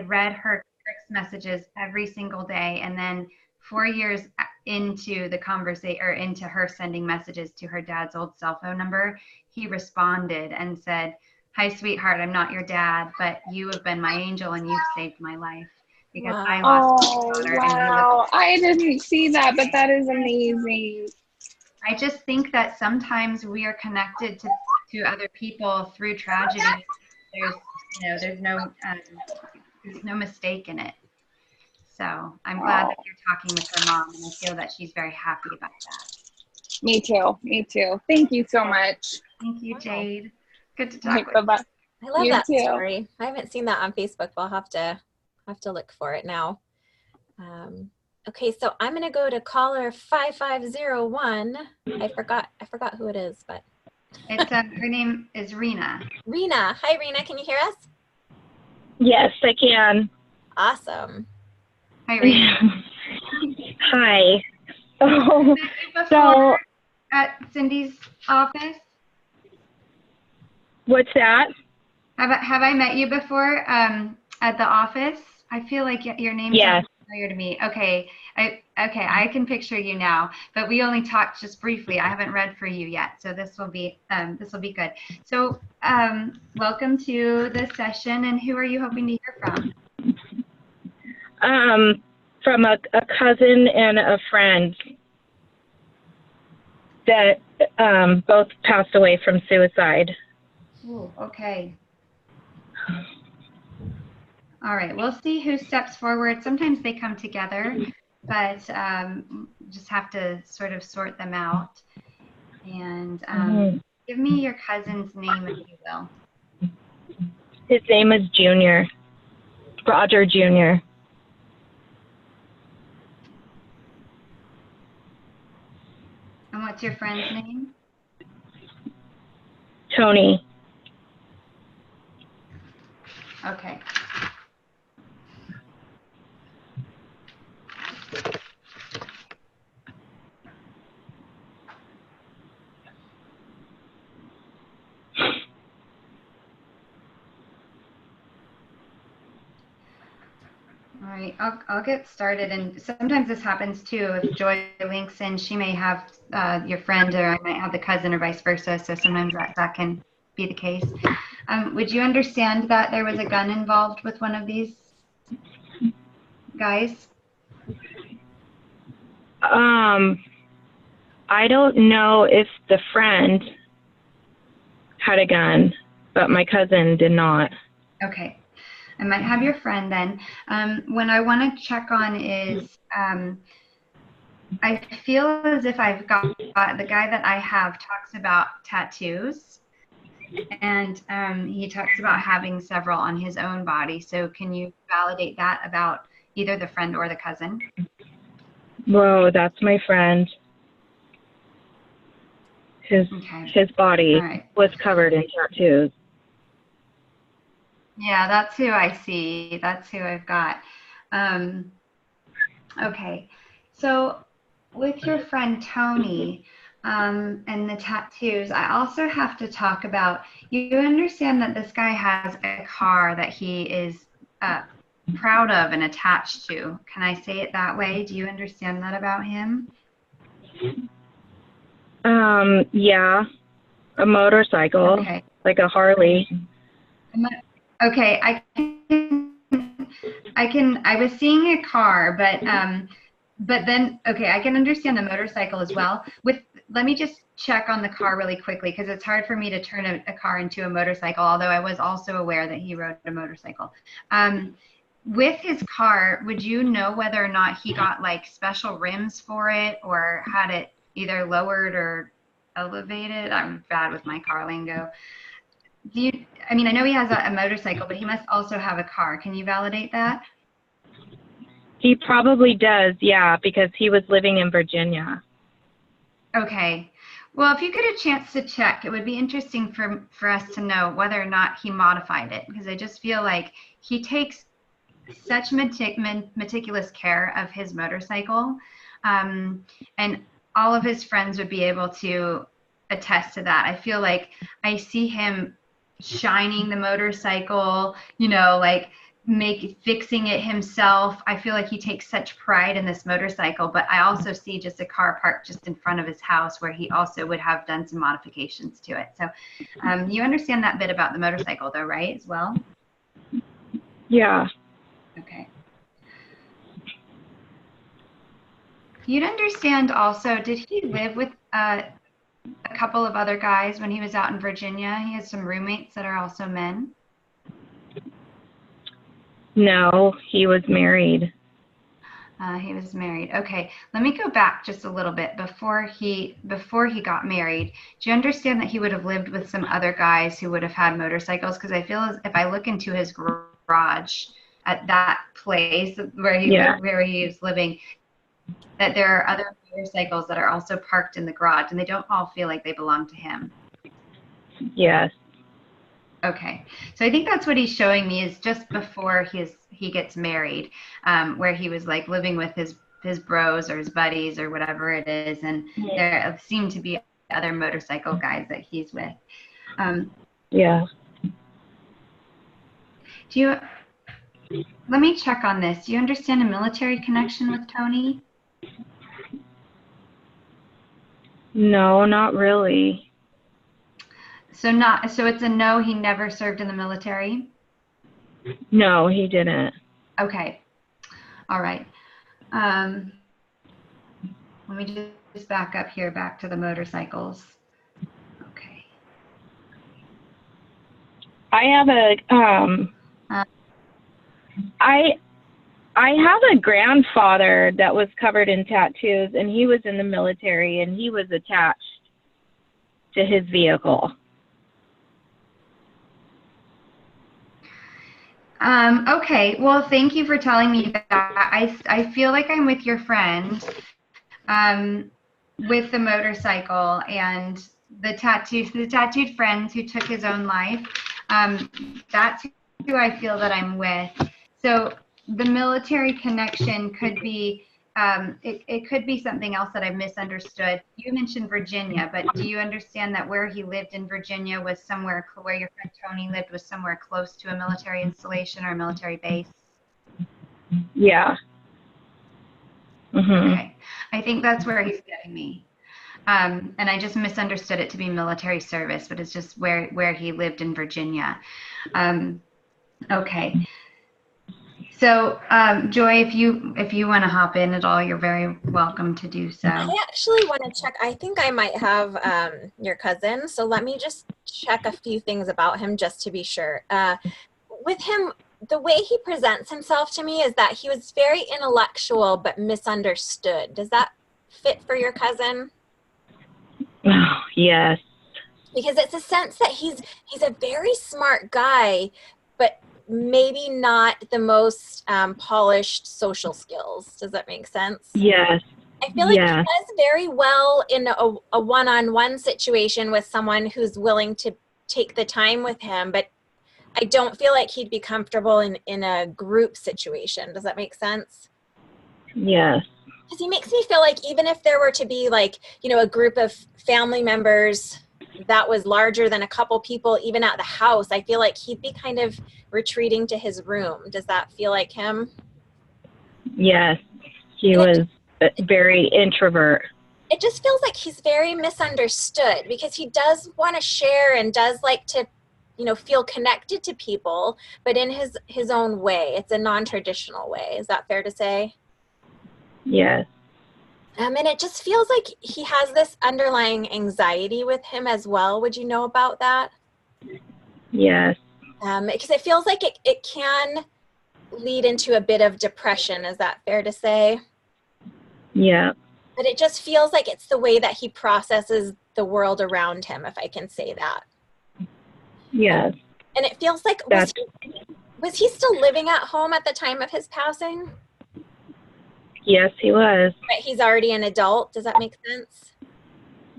read her text messages every single day. And then 4 years into the conversation, or into her sending messages to her dad's old cell phone number, he responded and said, "Hi, sweetheart, I'm not your dad, but you have been my angel and you've saved my life because
Wow.
I lost my
Oh,
daughter."
wow. I didn't see that, but that is amazing.
I just think that sometimes we are connected to other people through tragedy. There's no mistake in it. So I'm glad that you're talking with her mom, and I feel that she's very happy about that.
Me too. Me too. Thank you so much.
Thank you,
Wow.
Jade. Good to talk with you.
Bye-bye.
I love
You
that
too.
story. I haven't seen that on Facebook, but I'll have to look for it now. Okay, so I'm gonna go to caller 5501. I forgot who it is, but
It's her name is Rena.
Rena. Hi, Rena. Can you hear us?
Yes, I can.
Awesome.
Hi, Rena.
Hi.
Have
Oh,
I met you
so
before at Cindy's office?
what's that?
Have I met you before at the office? I feel like your name
Yes.
sounds familiar to me. Okay, I can picture you now. But we only talked just briefly. I haven't read for you yet, so this will be good. So welcome to the session. And who are you hoping to hear from?
From a cousin and a friend that both passed away from suicide.
Ooh, okay. All right, we'll see who steps forward. Sometimes they come together, but just have to sort of sort them out. And give me your cousin's name, if you will.
His name is Junior, Roger Jr.
And what's your friend's name?
Tony.
Okay. All right, I'll get started. And sometimes this happens too. If Joy links in, she may have your friend, or I might have the cousin, or vice versa. So sometimes that can be the case. Would you understand that there was a gun involved with one of these guys?
I don't know if the friend had a gun, but my cousin did not.
Okay. I might have your friend then. What I want to check on is I feel as if I've got the guy that I have talks about tattoos, and he talks about having several on his own body. So can you validate that about either the friend or the cousin?
Whoa, that's my friend. His body was covered in tattoos.
Yeah, that's who I see. That's who I've got. Okay, so with your friend Tony and the tattoos, I also have to talk about, you understand that this guy has a car that he is proud of and attached to. Can I say it that way? Do you understand that about him?
Yeah, a motorcycle,
okay.
Like a Harley.
Okay, I was seeing a car, but then, okay, I can understand the motorcycle as well. Let me just check on the car really quickly, because it's hard for me to turn a car into a motorcycle, although I was also aware that he rode a motorcycle. With his car, would you know whether or not he got like special rims for it, or had it either lowered or elevated? I'm bad with my car lingo. I know he has a motorcycle, but he must also have a car. Can you validate that?
He probably does, yeah, because he was living in Virginia.
Okay. Well, if you get a chance to check, it would be interesting for us to know whether or not he modified it, because I just feel like he takes such meticulous care of his motorcycle, and all of his friends would be able to attest to that. I feel like I see him shining the motorcycle, like fixing it himself. I feel like he takes such pride in this motorcycle, but I also see just a car parked just in front of his house where he also would have done some modifications to it. So you understand that bit about the motorcycle though, right, as well?
Yeah.
Okay. You'd understand also, did he live with a couple of other guys when he was out in Virginia? He has some roommates that are also men.
No, he was married.
He was married. Okay, let me go back just a little bit before he got married. Do you understand that he would have lived with some other guys who would have had motorcycles? Because I feel as if I look into his garage at that place where he was living, that there are other motorcycles that are also parked in the garage, and they don't all feel like they belong to him.
Yes.
Okay, so I think that's what he's showing me is just before he gets married, where he was like living with his bros or his buddies or whatever it is, and there seem to be other motorcycle guys that he's with.
Yeah.
Let me check on this. Do you understand a military connection with Tony?
No, not really.
So it's a no, he never served in the military?
No, he didn't.
Okay. All right. Let me just back up here, back to the motorcycles. Okay.
I have I have a grandfather that was covered in tattoos, and he was in the military, and he was attached to his vehicle.
Okay, well, thank you for telling me that. I feel like I'm with your friend with the motorcycle and the tattooed friends who took his own life. That's who I feel that I'm with. So the military connection could be, it could be something else that I've misunderstood. You mentioned Virginia, but do you understand that where he lived in Virginia was somewhere, where your friend Tony lived was somewhere close to a military installation or a military base?
Yeah. Mm-hmm.
Okay. I think that's where he's getting me. And I just misunderstood it to be military service, but it's just where he lived in Virginia. Okay. So, Joy, if you want to hop in at all, you're very welcome to do so.
I actually want to check. I think I might have your cousin. So let me just check a few things about him just to be sure. With him, the way he presents himself to me is that he was very intellectual but misunderstood. Does that fit for your cousin?
Oh, yes.
Because it's a sense that he's a very smart guy, but maybe not the most polished social skills. Does that make sense?
Yes.
I feel like he does very well in a one-on-one situation with someone who's willing to take the time with him, but I don't feel like he'd be comfortable in a group situation. Does that make sense?
Yes.
Because he makes me feel like even if there were to be like, a group of family members that was larger than a couple people, even at the house, I feel like he'd be kind of retreating to his room. Does that feel like him?
Yes. He was very introvert.
It just feels like he's very misunderstood because he does want to share and does like to, feel connected to people, but in his own way. It's a non-traditional way. Is that fair to say?
Yes.
And it just feels like he has this underlying anxiety with him as well. Would you know about that?
Yes.
Because it feels like it can lead into a bit of depression. Is that fair to say?
Yeah.
But it just feels like it's the way that he processes the world around him, if I can say that.
Yes.
And it feels like, was he still living at home at the time of his passing?
Yes, he was.
But he's already an adult. Does that make sense?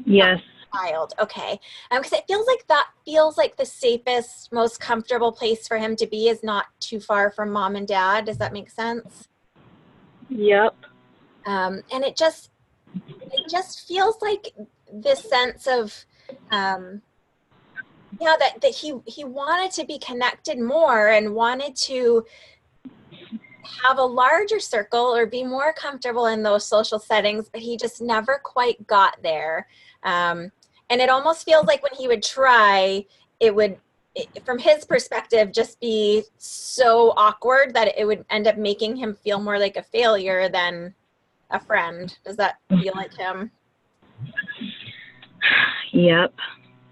Yes.
Child. Okay. Because it feels like that feels like the safest, most comfortable place for him to be is not too far from mom and dad. Does that make sense?
Yep.
And it just feels like this sense of, that he wanted to be connected more and wanted to have a larger circle or be more comfortable in those social settings, but he just never quite got there. And it almost feels like when he would try, from his perspective, just be so awkward that it would end up making him feel more like a failure than a friend. Does that feel like him?
Yep.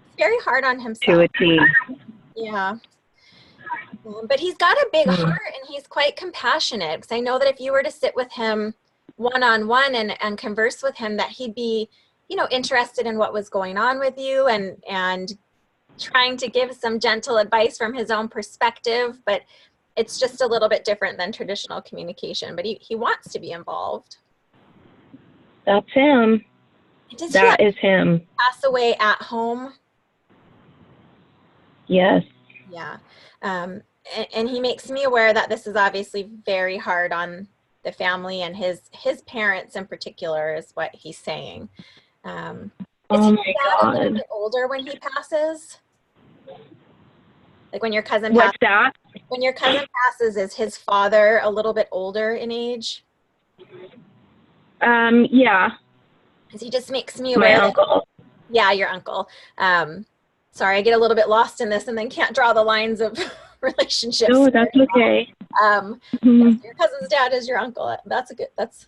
It's very hard on himself.
To a T.
Yeah. But he's got a big heart and he's quite compassionate, because I know that if you were to sit with him one-on-one and converse with him, that he'd be, interested in what was going on with you and trying to give some gentle advice from his own perspective. But it's just a little bit different than traditional communication. But he wants to be involved.
That's him. That is him.
Pass away at home?
Yes.
Yeah. And he makes me aware that this is obviously very hard on the family and his parents in particular, is what he's saying.
Oh my God.
A little bit older when he passes? Like when your cousin
What's that?
When your cousin passes, is his father a little bit older in age?
Yeah.
Because he just makes me aware.
My uncle.
Yeah, your uncle. Sorry, I get a little bit lost in this and then can't draw the lines of relationships.
Oh, that's okay.
Yes, your cousin's dad is your uncle. That's good. That's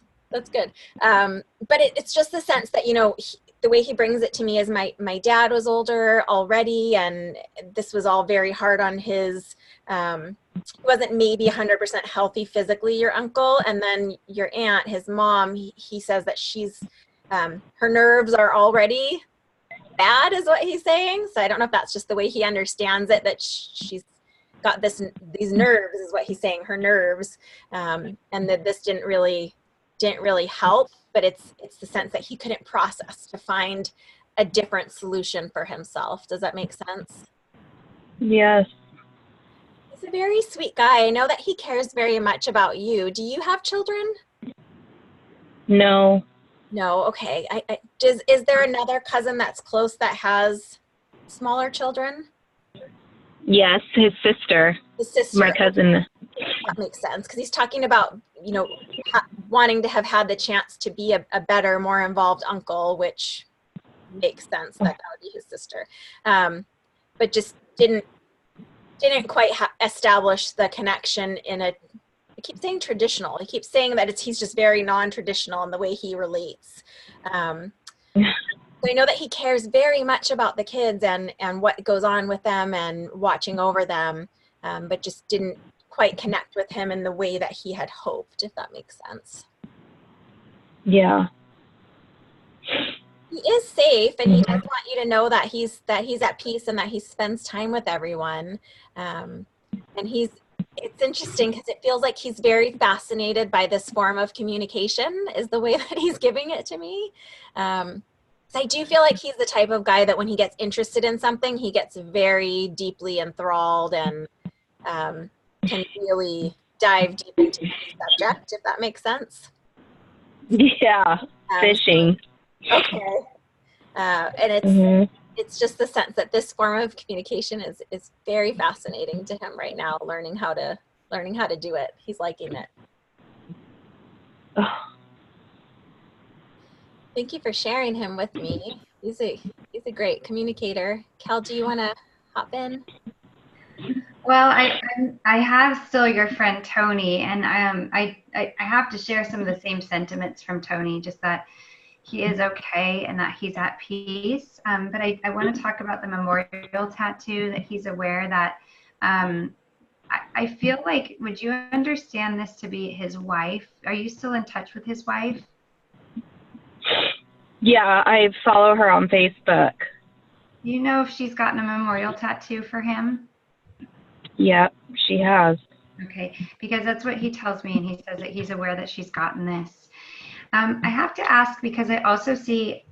good. But it's just the sense that, the way he brings it to me is my dad was older already, and this was all very hard on his, he wasn't maybe 100% healthy physically, your uncle. And then your aunt, his mom, he says that she's, her nerves are already bad, is what he's saying. So I don't know if that's just the way he understands it, that she's got these nerves, is what he's saying, her nerves, and that this didn't really help. But it's the sense that he couldn't process to find a different solution for himself. Does that make sense?
Yes.
He's a very sweet guy. I know that he cares very much about you. Do you have children?
No.
No. Okay. Is there another cousin that's close that has smaller children?
Yes, his sister.
His sister.
My cousin.
That makes sense, because he's talking about, wanting to have had the chance to be a better, more involved uncle, which makes sense that would be his sister. But just didn't quite establish the connection I keep saying traditional. He keeps saying that he's just very non-traditional in the way he relates. So I know that he cares very much about the kids and what goes on with them and watching over them, but just didn't quite connect with him in the way that he had hoped, if that makes sense.
Yeah.
He is safe, and he does want you to know that he's at peace and that he spends time with everyone. And it's interesting because it feels like he's very fascinated by this form of communication, is the way that he's giving it to me. So I do feel like he's the type of guy that when he gets interested in something, he gets very deeply enthralled and can really dive deep into any subject, if that makes sense.
Yeah, fishing.
Okay. And it's just the sense that this form of communication is very fascinating to him right now, learning how to do it. He's liking it.
Oh.
Thank you for sharing him with me. He's a great communicator. Cal, do you want to hop in?
Well, I have still your friend Tony, and I have to share some of the same sentiments from Tony, just that he is okay and that he's at peace. But I want to talk about the memorial tattoo, that he's aware that I feel like, would you understand this to be his wife? Are you still in touch with his wife?
Yeah, I follow her on Facebook.
You know if she's gotten a memorial tattoo for him?
Yeah, she has.
Okay, because that's what he tells me, and he says that he's aware that she's gotten this. I have to ask, because I also see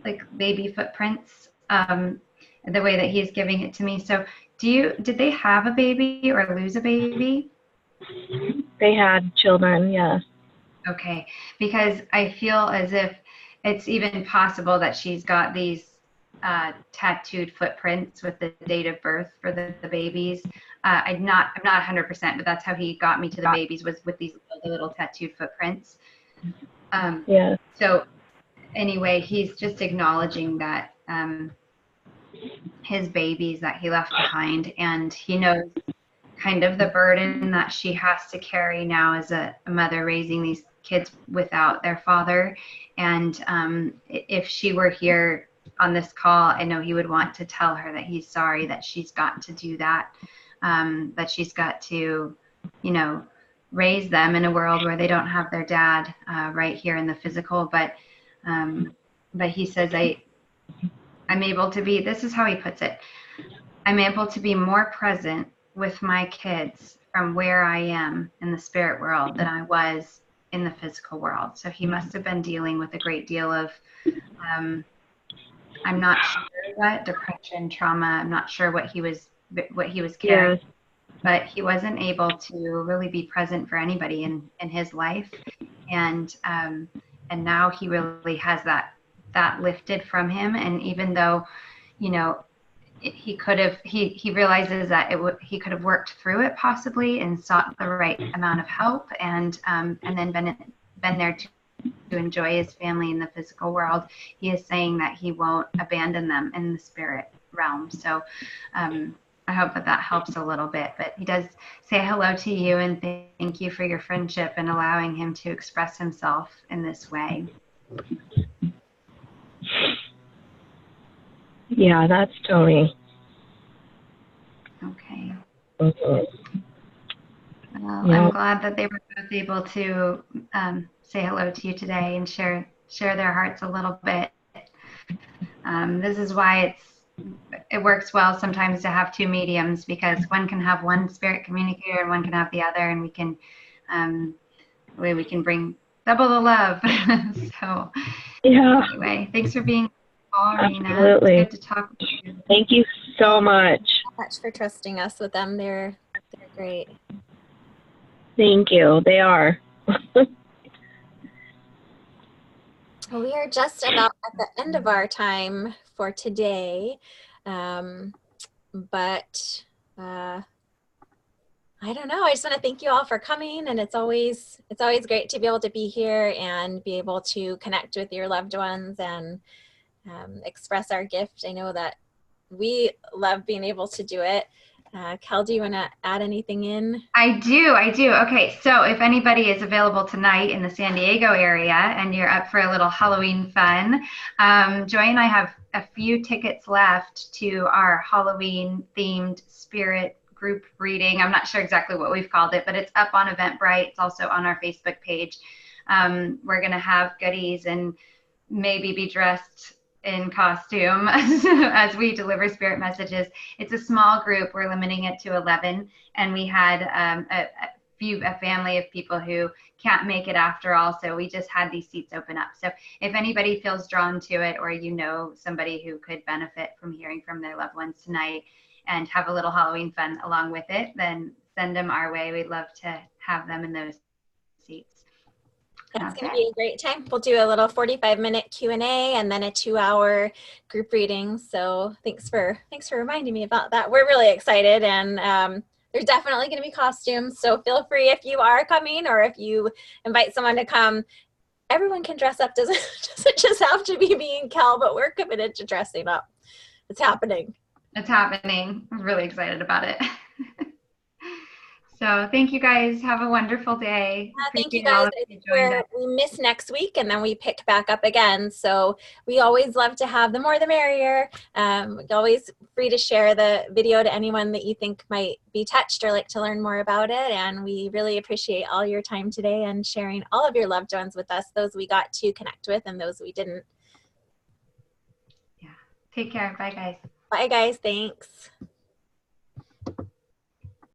like baby footprints, the way that he's giving it to me. So did they have a baby or lose a baby?
They had children, yes.
Okay, because I feel as if it's even possible that she's got these tattooed footprints with the date of birth for the babies. I'm not 100%, but that's how he got me to the babies, was with these little tattooed footprints.
Yeah.
So anyway, he's just acknowledging that his babies that he left behind, and he knows kind of the burden that she has to carry now as a mother raising these kids without their father. And if she were here on this call, I know he would want to tell her that he's sorry that she's got to do that, that she's got to, you know, raise them in a world where they don't have their dad right here in the physical. But he says, I'm able to be, this is how he puts it, I'm able to be more present with my kids from where I am in the spirit world than I was in the physical world. So he must have been dealing with a great deal of, I'm not sure what, depression, trauma. I'm not sure what he was carrying, but he wasn't able to really be present for anybody in his life. And now he really has that lifted from him. And even though, you know, he realizes that he could have worked through it possibly and sought the right amount of help, and then been there to enjoy his family in the physical world. He is saying that he won't abandon them in the spirit realm. So I hope that helps a little bit. But he does say hello to you and thank you for your friendship and allowing him to express himself in this way.
Yeah, that's Tony.
Okay.
Mm-hmm.
Well,
Yeah.
I'm glad that they were both able to say hello to you today and share their hearts a little bit. This is why it works well sometimes to have two mediums, because one can have one spirit communicator and one can have the other, and we can bring double the love. So
Yeah.
anyway, thanks for being on, Rena.
Absolutely.
It's good to talk with you.
Thank you so much.
Much for trusting us with them. They're great.
Thank you. They are.
Well, we are just about at the end of our time for today, but I don't know. I just want to thank you all for coming, and it's always great to be able to be here and be able to connect with your loved ones and express our gift. I know that we love being able to do it. Kel, do you want to add anything in?
I do. Okay, so if anybody is available tonight in the San Diego area and you're up for a little Halloween fun, Joy and I have a few tickets left to our Halloween themed spirit group reading. I'm not sure exactly what we've called it, but it's up on Eventbrite. It's also on our Facebook page. We're going to have goodies and maybe be dressed in costume as we deliver spirit messages. It's a small group. We're limiting it to 11, and we had a family of people who can't make it after all, so we just had these seats open up. So if anybody feels drawn to it, or you know somebody who could benefit from hearing from their loved ones tonight and have a little Halloween fun along with it, then send them our way. We'd love to have them in those seats.
That's going to be a great time. We'll do a little 45-minute Q&A and then a 2-hour group reading. So thanks for reminding me about that. We're really excited, and there's definitely going to be costumes. So feel free, if you are coming or if you invite someone to come. Everyone can dress up. Doesn't just have to be me and Kel, but we're committed to dressing up. It's happening.
It's happening. I'm really excited about it. So thank you guys. Have a wonderful day.
Thank you guys. We miss next week and then we pick back up again. So we always love to have, the more the merrier. Always free to share the video to anyone that you think might be touched or like to learn more about it. And we really appreciate all your time today and sharing all of your loved ones with us, those we got to connect with and those we didn't.
Yeah. Take care. Bye, guys.
Bye, guys. Thanks.